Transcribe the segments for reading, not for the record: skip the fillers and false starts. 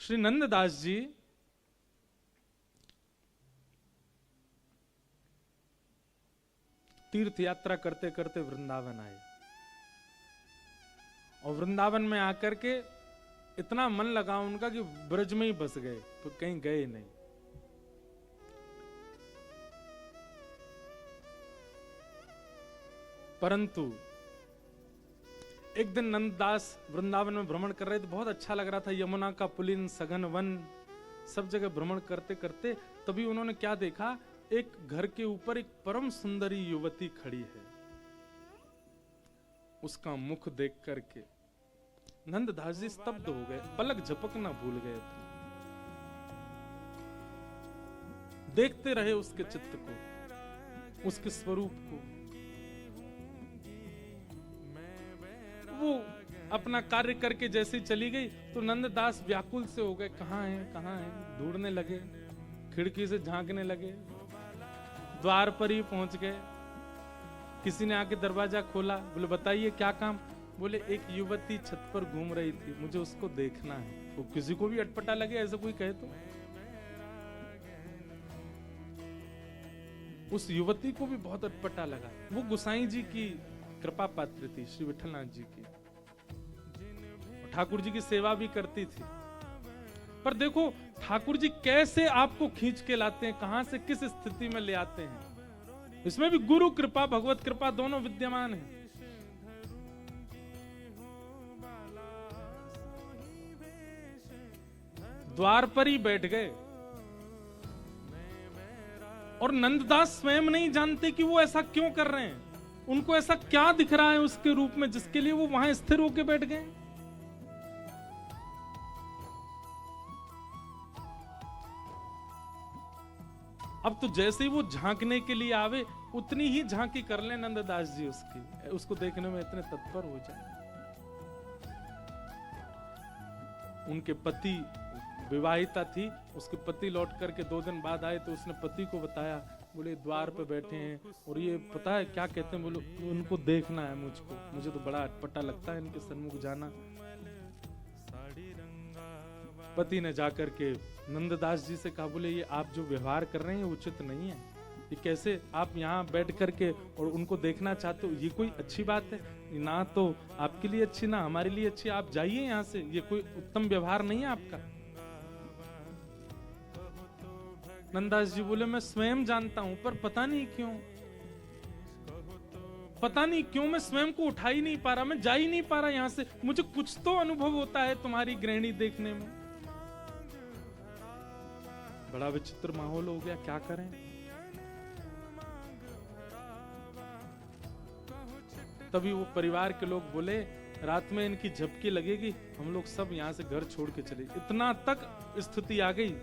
श्री नंददास जी तीर्थ यात्रा करते करते वृंदावन आए और वृंदावन में आकर के इतना मन लगा उनका कि ब्रज में ही बस गए, तो कहीं गए नहीं। परंतु एक दिन नंददास वृंदावन में भ्रमण कर रहे थे, बहुत अच्छा लग रहा था, यमुना का पुलिन, सघन वन, सब जगह भ्रमण करते करते तभी उन्होंने क्या देखा, एक घर के ऊपर एक परम सुंदरी युवती खड़ी है। उसका मुख देख करके नंददास जी स्तब्ध हो गए, पलक झपकना भूल गए थे। देखते रहे उसके चित्त को, उसके स्वरूप को। वो अपना कार्य करके जैसे चली गई तो नंददास व्याकुल से हो गए, कहां है कहां है, ढूंढने लगे, खिड़की से झांकने लगे, द्वार पर ही पहुंच गए। किसी ने आके दरवाजा खोला, बोले बताइए क्या काम। बोले एक युवती छत पर घूम रही थी, मुझे उसको देखना है। तो किसी को भी अटपटा लगे ऐसा कोई कहे तो। उस युवती को भी बहुत अटपटा लगा। वो गोसाई जी की कृपा पात्र थी, श्री विठलनाथ जी की, ठाकुर जी की सेवा भी करती थी। पर देखो ठाकुर जी कैसे आपको खींच के लाते हैं, कहां से किस स्थिति में ले आते हैं। इसमें भी गुरु कृपा, भगवत कृपा दोनों विद्यमान है। द्वार पर ही बैठ गए और नंददास स्वयं नहीं जानते कि वो ऐसा क्यों कर रहे हैं। उनको ऐसा क्या दिख रहा है उसके रूप में जिसके लिए वो वहां स्थिर होकर बैठ गए। अब तो जैसे ही वो झांकने के लिए आवे उतनी ही झांकी कर ले नंददास जी उसकी, उसको देखने में इतने तत्पर हो जाए। उनके पति, विवाहिता थी, उसके पति लौट करके 2 दिन बाद आए तो उसने पति को बताया। बोले द्वार पे बैठे हैं और ये पता है क्या कहते हैं। बोले उनको देखना है मुझको, मुझे तो बड़ा अटपटा लगता है इनके सन्मुख जाना। पति ने जाकर के नंददास जी से कहा, बोले ये आप जो व्यवहार कर रहे हैं उचित नहीं है। ये कैसे आप यहाँ बैठ करके और उनको देखना चाहते हो, ये कोई अच्छी बात है ना। तो आपके लिए अच्छी ना हमारे लिए अच्छी, आप जाइए यहाँ से, ये कोई उत्तम व्यवहार नहीं है आपका। नंददास जी बोले मैं स्वयं जानता हूं, पर पता नहीं क्यों मैं स्वयं को उठा ही नहीं पा रहा, मैं जा ही नहीं पा रहा यहां से। मुझे कुछ तो अनुभव होता है तुम्हारी गृहिणी देखने में। बड़ा विचित्र माहौल हो गया, क्या करें। तभी वो परिवार के लोग बोले रात में इनकी झपकी लगेगी, हम लोग सब यहां से घर छोड़ के चले। इतना तक स्थिति आ गई,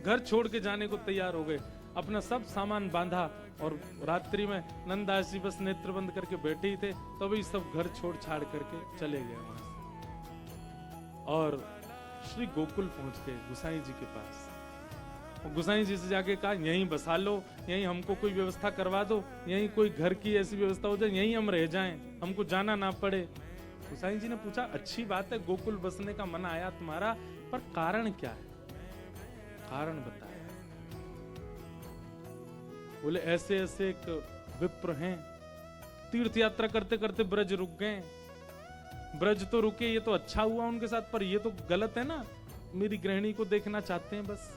घर छोड़ के जाने को तैयार हो गए, अपना सब सामान बांधा और रात्रि में नंददास जी बस नेत्र बंद करके बैठे ही थे, तभी सब घर छोड़ छाड़ करके चले गए वहां से और श्री गोकुल पहुंच गए गोसाई जी के पास। गोसाई जी से जाके कहा यहीं बसा लो, यहीं हमको कोई व्यवस्था करवा दो, यहीं कोई घर की ऐसी व्यवस्था हो जाए, यहीं हम रह जाएं, हमको जाना ना पड़े। गोसाई जी ने पूछा अच्छी बात है गोकुल बसने का मन आया तुम्हारा, पर कारण क्या है, कारण बताया। बोले ऐसे ऐसे एक विप्र हैं, तीर्थ यात्रा करते करते ब्रज रुक गए। ब्रज तो रुके, ये तो अच्छा हुआ उनके साथ, पर ये तो गलत है ना, मेरी गृहिणी को देखना चाहते हैं बस।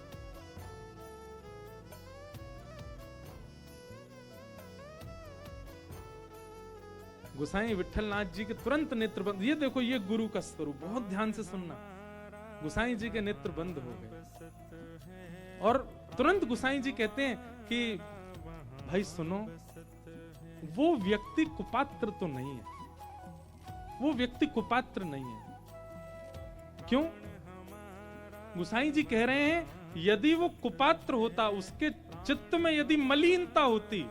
गोसाई विठलनाथ जी के तुरंत नेत्र बंद। ये देखो ये गुरु का स्वरूप, बहुत ध्यान से सुनना। गोसाई जी के नेत्र बंद हो गए और तुरंत गोसाई जी कहते हैं कि भाई सुनो, वो व्यक्ति कुपात्र तो नहीं है, वो व्यक्ति कुपात्र नहीं है। क्यों? गोसाई जी कह रहे हैं यदि वो कुपात्र होता, उसके चित्त में यदि मलिनता होती,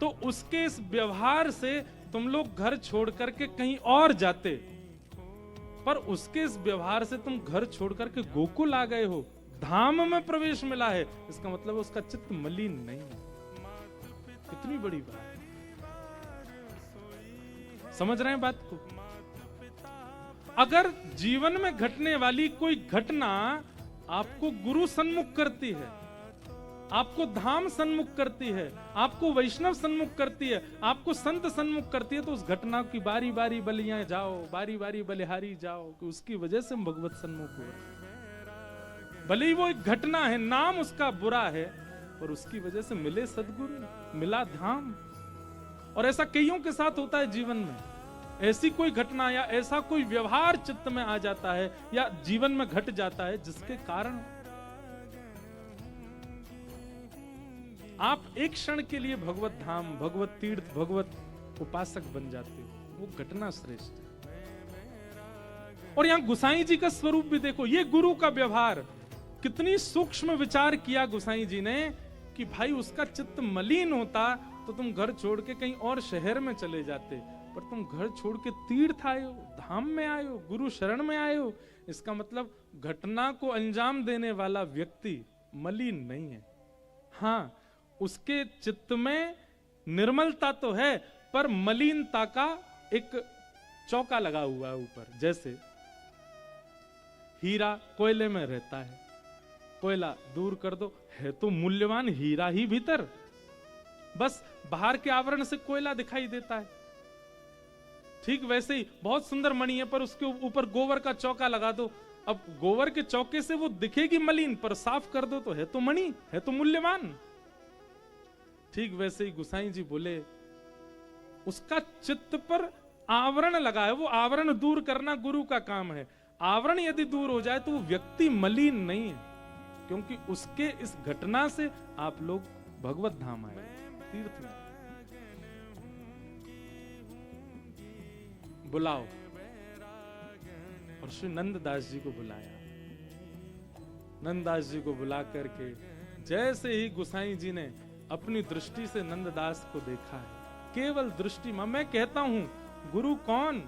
तो उसके इस व्यवहार से तुम लोग घर छोड़ करके कहीं और जाते, पर उसके इस व्यवहार से तुम घर छोड़ करके गोकुल आ गए हो, धाम में प्रवेश मिला है, इसका मतलब उसका चित्त मलिन नहीं है। कितनी बड़ी बात, समझ रहे हैं बात को? अगर जीवन में घटने वाली कोई घटना आपको गुरु सन्मुख करती है, आपको धाम सन्मुख करती है, आपको वैष्णव सन्मुख करती है, आपको संत सन्मुख करती है, तो उस घटना की बारी बारी बलियां जाओ, बारी बारी बलिहारी जाओ, कि उसकी वजह से हम भगवत सन्मुख हुए। भले ही वो एक घटना है, नाम उसका बुरा है, और उसकी वजह से मिले सदगुरु, मिला धाम। और ऐसा कईयों के साथ होता है जीवन में। ऐसी कोई घटना या ऐसा कोई व्यवहार चित्त में आ जाता है या जीवन में घट जाता है, जिसके कारण आप एक क्षण के लिए भगवत धाम, भगवत तीर्थ, भगवत उपासक बन जाते हो। वो घटना श्रेष्ठ है। और यहां गुसाई जी का स्वरूप भी देखो, ये गुरु का व्यवहार कितनी सूक्ष्म विचार किया गुसाई जी ने, कि भाई उसका चित्त मलिन होता तो तुम घर छोड़ के कहीं और शहर में चले जाते, पर तुम घर छोड़ के तीर्थ आए हो, धाम में आए हो, गुरु शरण में आए हो। इसका मतलब घटना को अंजाम देने वाला व्यक्ति मलिन नहीं है। हाँ, उसके चित्त में निर्मलता तो है, पर मलिनता का एक चौका लगा हुआ है ऊपर। जैसे हीरा कोयले में रहता है, कोयला दूर कर दो, है तो मूल्यवान हीरा ही भीतर, बस बाहर के आवरण से कोयला दिखाई देता है। ठीक वैसे ही बहुत सुंदर मणि है, पर उसके ऊपर गोबर का चौका लगा दो, अब गोबर के चौके से वो दिखेगी मलिन, पर साफ कर दो तो है तो मणि, है तो मूल्यवान। ठीक वैसे ही गुसाई जी बोले, उसका चित्त पर आवरण लगा है, वो आवरण दूर करना गुरु का काम है। आवरण यदि दूर हो जाए तो वो व्यक्ति मलिन नहीं है, क्योंकि उसके इस घटना से आप लोग भगवत धाम आए, तीर्थ में। बुलाओ, और श्री नंददास जी को बुलाया। नंददास जी को बुला करके जैसे ही गुसाई जी ने अपनी दृष्टि से नंददास को देखा है, केवल दृष्टि में, मैं कहता हूं गुरु कौन?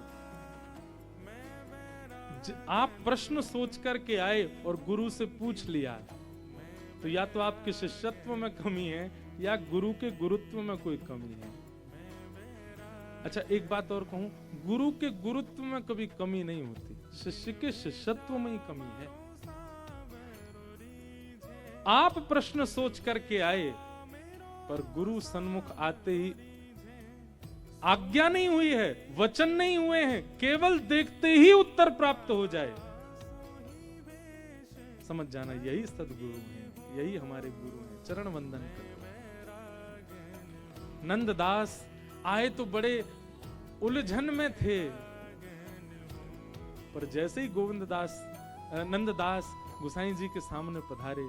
आप प्रश्न सोच करके आए और गुरु से पूछ लिया, तो या तो आपके शिष्यत्व में कमी है या गुरु के गुरुत्व में कोई कमी है। अच्छा, एक बात और कहूं, गुरु के गुरुत्व में कभी कमी नहीं होती, शिष्य के शिष्यत्व में ही कमी है। आप प्रश्न सोच करके आए, पर गुरु सन्मुख आते ही आज्ञा नहीं हुई है, वचन नहीं हुए हैं, केवल देखते ही उत्तर प्राप्त हो जाए, समझ जाना यही सदगुरु हैं, यही हमारे गुरु हैं। चरण वंदन करो। नंददास आए तो बड़े उलझन में थे, पर जैसे ही नंददास गुसाई जी के सामने पधारे,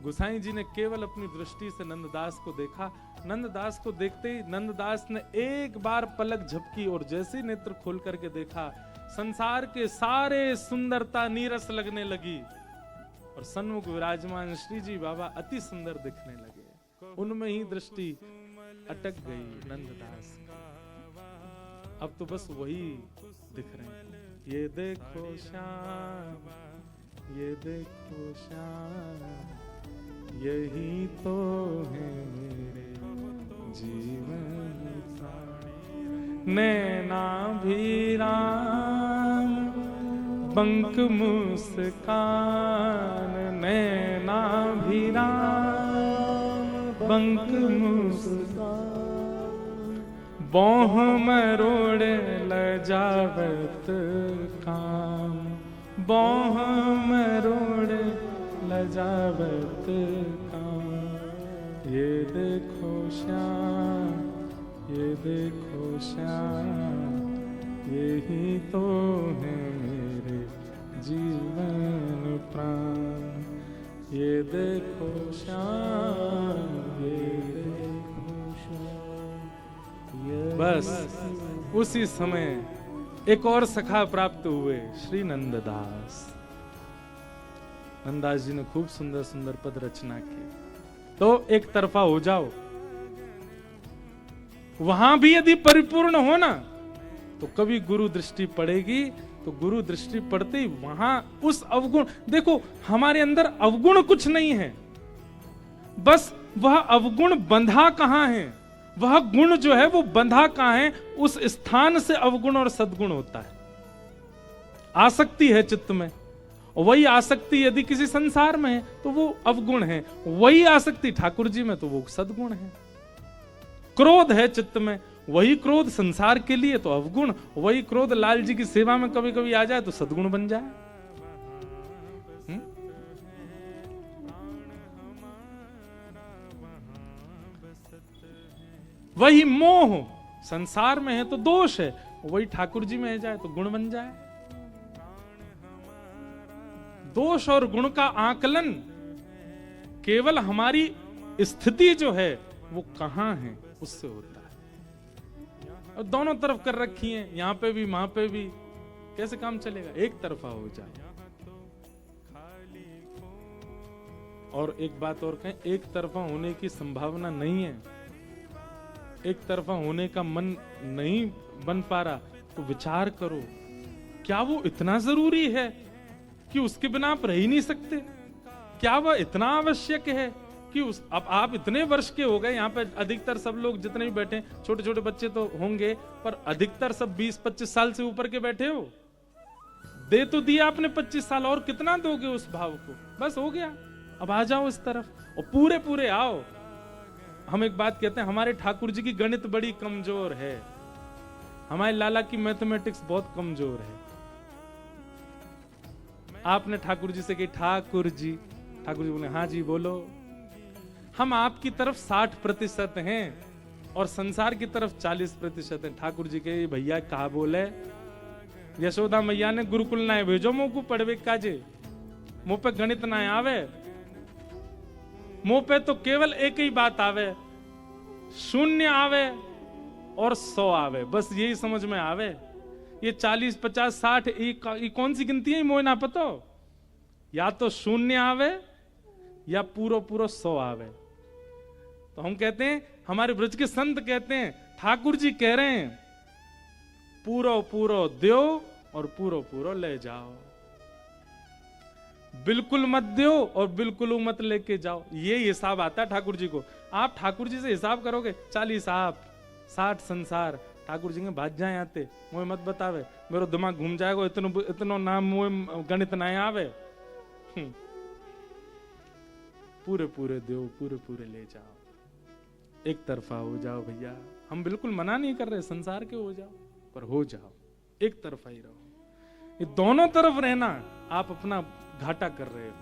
गुसाई जी ने केवल अपनी दृष्टि से नंददास को देखा। नंददास को देखते ही नंददास ने एक बार पलक झपकी, और जैसे नेत्र खोल करके देखा, संसार के सारे सुंदरता नीरस लगने लगी, और सन्मुख विराजमान श्री जी बाबा अति सुंदर दिखने लगे। उनमें ही दृष्टि अटक गई नंददास। अब तो बस वही दिख रहे हैं, ये देखो श्याम, ये देखो श्याम, यही तो है मेरे जीवन का। नैना भी राम, बंक मुस्कान, नैना भी राम, बंक मुस्कान, बाँह मरोड़ लजावत काम, बाँह मरोड़ लजावत काम। ये देखो श्याम, ये देखो श्याम, यही तो है मेरे जीवन प्राण। ये देखो श्याम, ये देखो श्याम। बस उसी समय एक और सखा प्राप्त हुए, श्री नंददास। नंददास जी ने खूब सुंदर सुंदर पद रचना की। तो एक तरफा हो जाओ, वहां भी यदि परिपूर्ण हो ना, तो कभी गुरु दृष्टि पड़ेगी, तो गुरु दृष्टि पड़ते ही वहां उस अवगुण, देखो हमारे अंदर अवगुण कुछ नहीं है, बस वह अवगुण बंधा कहां है, वह गुण जो है वो बंधा कहां है, उस स्थान से अवगुण और सद्गुण होता है। आसक्ति है चित्त में, वही आसक्ति यदि किसी संसार में है तो वो अवगुण है, वही आसक्ति ठाकुर जी में तो वो सद्गुण है। क्रोध है चित्त में, वही क्रोध संसार के लिए तो अवगुण, वही क्रोध लाल जी की सेवा में कभी कभी आ जाए तो सद्गुण बन जाए। वही मोह संसार में है तो दोष है, वही ठाकुर जी में आ जाए तो गुण बन जाए। दोष और गुण का आकलन केवल हमारी स्थिति जो है वो कहां है उससे होता है। और दोनों तरफ कर रखी है, यहां पे भी वहां पे भी, कैसे काम चलेगा? एक तरफा हो जाए। और एक बात और कहें, एक तरफा होने की संभावना नहीं है, एक तरफा होने का मन नहीं बन पा रहा तो विचार करो, क्या वो इतना जरूरी है कि उसके बिना आप रह ही नहीं सकते? क्या वह इतना आवश्यक है कि अब आप इतने वर्ष के हो गए, यहाँ पे अधिकतर सब लोग जितने भी बैठे, छोटे छोटे बच्चे तो होंगे पर अधिकतर सब 20-25 साल से ऊपर के बैठे हो। दे तो दिया आपने 25 साल, और कितना दोगे उस भाव को? बस हो गया, अब आ जाओ इस तरफ और पूरे पूरे आओ। हम एक बात कहते हैं, हमारे ठाकुर जी की गणित बड़ी कमजोर है, हमारे लाला की मैथमेटिक्स बहुत कमजोर है। आपने ठाकुर जी से कही ठाकुर जी बोले हाँ जी बोलो। हम आपकी तरफ 60% हैं और संसार की तरफ 40% हैं। ठाकुर जी के भैया कहा बोले, यशोदा मैया ने गुरुकुल ना भेजो मुंह को पढ़वे काजे, मुंह पे गणित ना आवे, मुंह पे तो केवल एक ही बात आवे, 0 आवे और 100 आवे, बस यही समझ में आवे। ये 40, 50, 60 ये कौन सी गिनती है मोह ना पतो? या तो 0 आवे या पूरा 100 आवे। तो हम कहते हैं, हमारे ब्रज के संत कहते हैं, ठाकुर जी कह रहे हैं पूरो दो और पूरो ले जाओ, बिल्कुल मत दो और बिल्कुल मत लेके जाओ। ये हिसाब आता है ठाकुर जी को। आप ठाकुर जी से हिसाब करोगे, 40 आप 60 संसार, ठाकुर जी के भाज जाए आते, मुझे मत बतावे, मेरा दिमाग घूम जाएगा, इतनो नाम मुझे गणित ना आवे। पूरे दो, पूरे ले जाओ, एक तरफा हो जाओ भैया। हम बिल्कुल मना नहीं कर रहे संसार के हो जाओ, पर हो जाओ, एक तरफा ही रहो। ये दोनों तरफ रहना आप अपना घाटा कर रहे हो।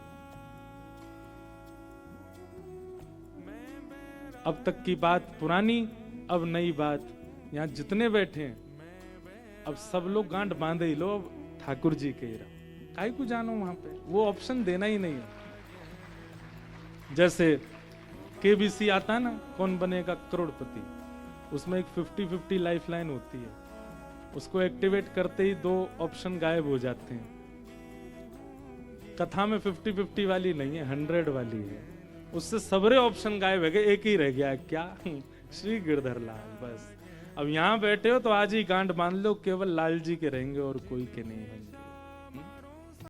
अब तक की बात पुरानी, अब नई बात। यहां जितने बैठे हैं अब सब लोग गांठ बांधे ही लो, अब ठाकुर जी के रहो, काहे को जानो वहां पे, वो ऑप्शन देना ही नहीं है। जैसे केबीसी आता ना, कौन बनेगा करोड़पति, उसमें एक 50-50 लाइफ लाइन होती है, उसको एक्टिवेट करते ही 2 ऑप्शन गायब हो जाते हैं। कथा में 50-50 वाली नहीं है, 100 वाली है, उससे सबरे ऑप्शन गायब है गए, एक ही रह गया, क्या? श्री गिरधर लाल। बस अब यहां बैठे हो तो आज ही गांठ बांध लो, केवल लाल जी के रहेंगे और कोई के नहीं होंगे।